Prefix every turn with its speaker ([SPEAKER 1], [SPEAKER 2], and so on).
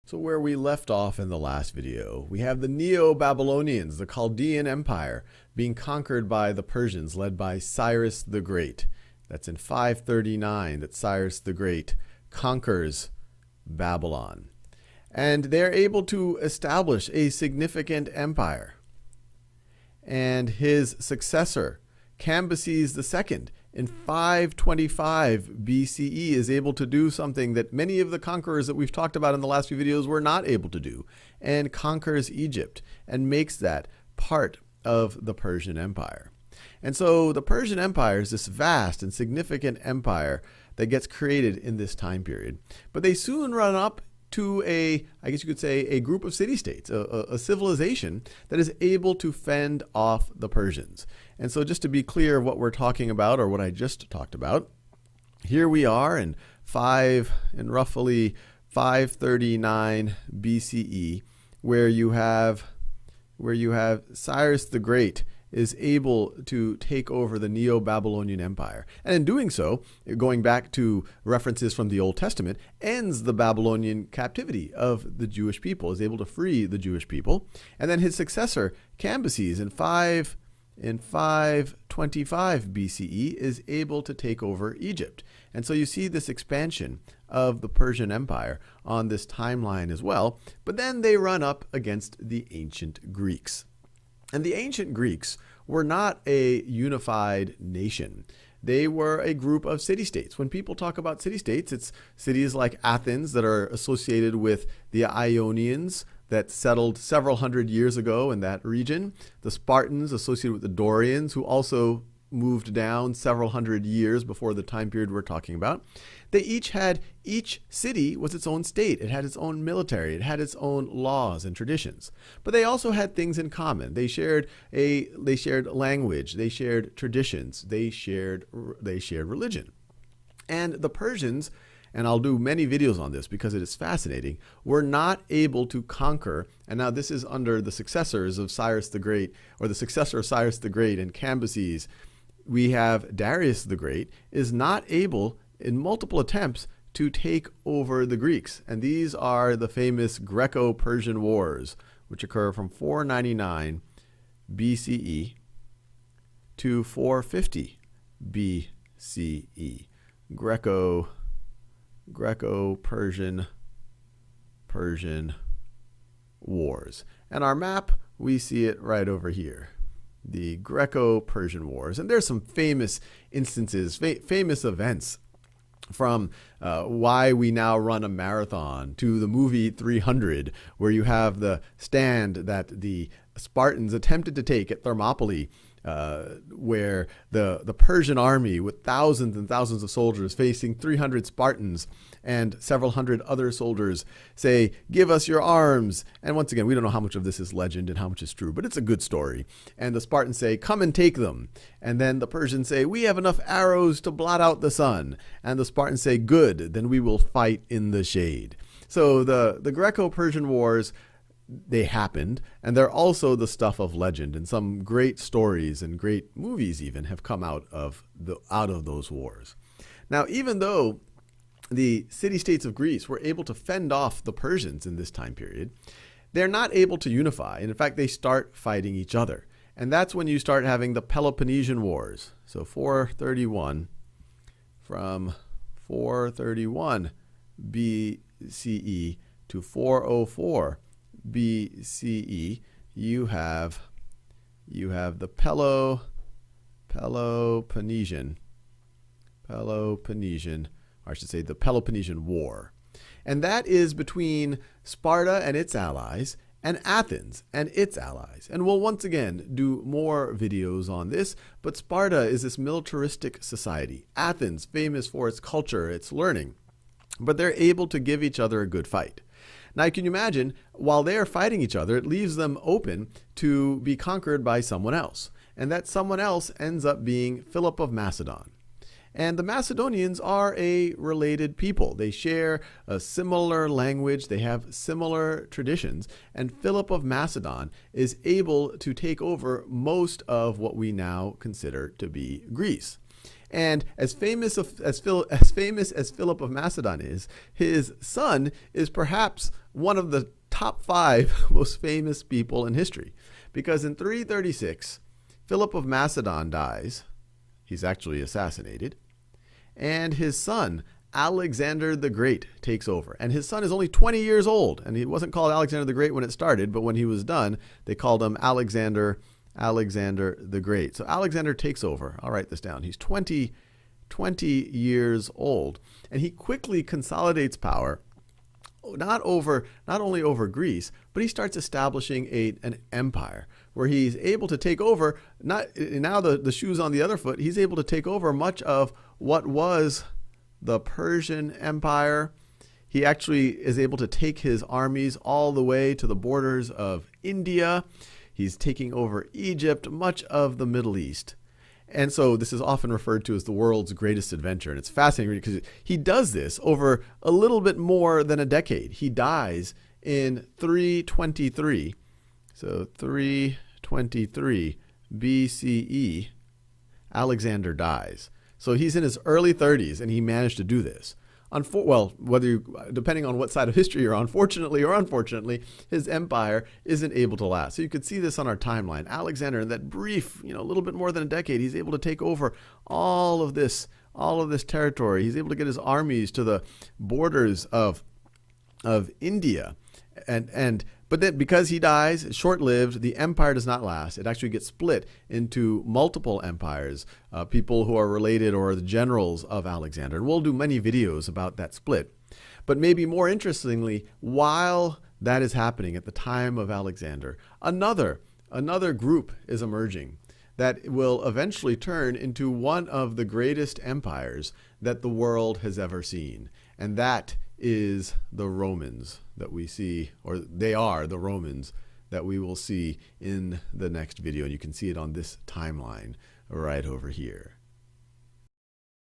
[SPEAKER 1] So where we left off in the last video, we have the Neo-Babylonians, the Chaldean Empire, being conquered by the Persians led by Cyrus the Great. That's in 539 that Cyrus the Great conquers Babylon. And they're able to establish a significant empire. And his successor, Cambyses II, in 525 BCE is able to do something that many of the conquerors that we've talked about in the last few videos were not able to do, and conquers Egypt and makes that part of the Persian Empire. And so the Persian Empire is this vast and significant empire that gets created in this time period. But they soon run up to I guess you could say, a group of city-states, a civilization that is able to fend off the Persians. And so just to be clear of what we're talking about, or what I just talked about, here we are in roughly 539 BCE, where you have Cyrus the Great is able to take over the Neo-Babylonian Empire. And in doing so, going back to references from the Old Testament, ends the Babylonian captivity of the Jewish people, is able to free the Jewish people. And then his successor, Cambyses, in 525 BCE, is able to take over Egypt. And so you see this expansion of the Persian Empire on this timeline as well. But then they run up against the ancient Greeks. And the ancient Greeks were not a unified nation. They were a group of city-states. When people talk about city-states, it's cities like Athens that are associated with the Ionians that settled several hundred years ago in that region. The Spartans associated with the Dorians, who also moved down several hundred years before the time period we're talking about. Each city was its own state. It had its own military. It had its own laws and traditions. But they also had things in common. They shared language. They shared traditions. They shared religion. And the Persians, and I'll do many videos on this because it is fascinating, were not able to conquer. And now this is under the successors of Cyrus the Great, or the successor of Cyrus the Great and Cambyses. We have Darius the Great is not able, in multiple attempts, to take over the Greeks. And these are the famous Greco-Persian Wars, which occur from 499 BCE to 450 BCE. Greco-Persian Wars. And our map, we see it right over here. The Greco-Persian Wars. And there's some famous instances, famous events, from why we now run a marathon to the movie 300, where you have the stand that the Spartans attempted to take at Thermopylae, where the Persian army, with thousands and thousands of soldiers facing 300 Spartans and several hundred other soldiers, say, "Give us your arms." And once again, we don't know how much of this is legend and how much is true, but it's a good story. And the Spartans say, "Come and take them." And then the Persians say, "We have enough arrows to blot out the sun." And the Spartans say, "Good, then we will fight in the shade." So the Greco-Persian Wars, they happened, and they're also the stuff of legend, and some great stories and great movies even have come out of those wars. Now, even though the city-states of Greece were able to fend off the Persians in this time period, they're not able to unify, and in fact they start fighting each other. And that's when you start having the Peloponnesian Wars. So 431, from 431 BCE to 404 BCE, you have the Peloponnesian, or I should say the Peloponnesian War. And that is between Sparta and its allies and Athens and its allies. And we'll once again do more videos on this, but Sparta is this militaristic society. Athens, famous for its culture, its learning, but they're able to give each other a good fight. Now, you can imagine, while they are fighting each other, it leaves them open to be conquered by someone else. And that someone else ends up being Philip of Macedon. And the Macedonians are a related people. They share a similar language. They have similar traditions. And Philip of Macedon is able to take over most of what we now consider to be Greece. And as famous as Philip of Macedon is, his son is perhaps one of the top 5 most famous people in history. Because in 336, Philip of Macedon dies. He's actually assassinated. And his son, Alexander the Great, takes over. And his son is only 20 years old. And he wasn't called Alexander the Great when it started, but when he was done, they called him Alexander the Great. So Alexander takes over. I'll write this down. He's 20 years old. And he quickly consolidates power, not only over Greece, but he starts establishing an empire where he's able to take over, now the shoe's on the other foot, he's able to take over much of what was the Persian Empire. He actually is able to take his armies all the way to the borders of India. He's taking over Egypt, much of the Middle East. And so this is often referred to as the world's greatest adventure. And it's fascinating because he does this over a little bit more than a decade. He dies in 323. So 323 BCE, Alexander dies. So he's in his early 30s and he managed to do this. Well, depending on what side of history you're on, fortunately or unfortunately, his empire isn't able to last. So you could see this on our timeline. Alexander, in that brief, a little bit more than a decade, he's able to take over all of this territory. He's able to get his armies to the borders of India, but then because he dies, short-lived, the empire does not last. It actually gets split into multiple empires, people who are related or the generals of Alexander. And we'll do many videos about that split. But maybe more interestingly, while that is happening at the time of Alexander, another group is emerging that will eventually turn into one of the greatest empires that the world has ever seen. And that is the Romans that we see, or they are the Romans that we will see in the next video. And you can see it on this timeline right over here.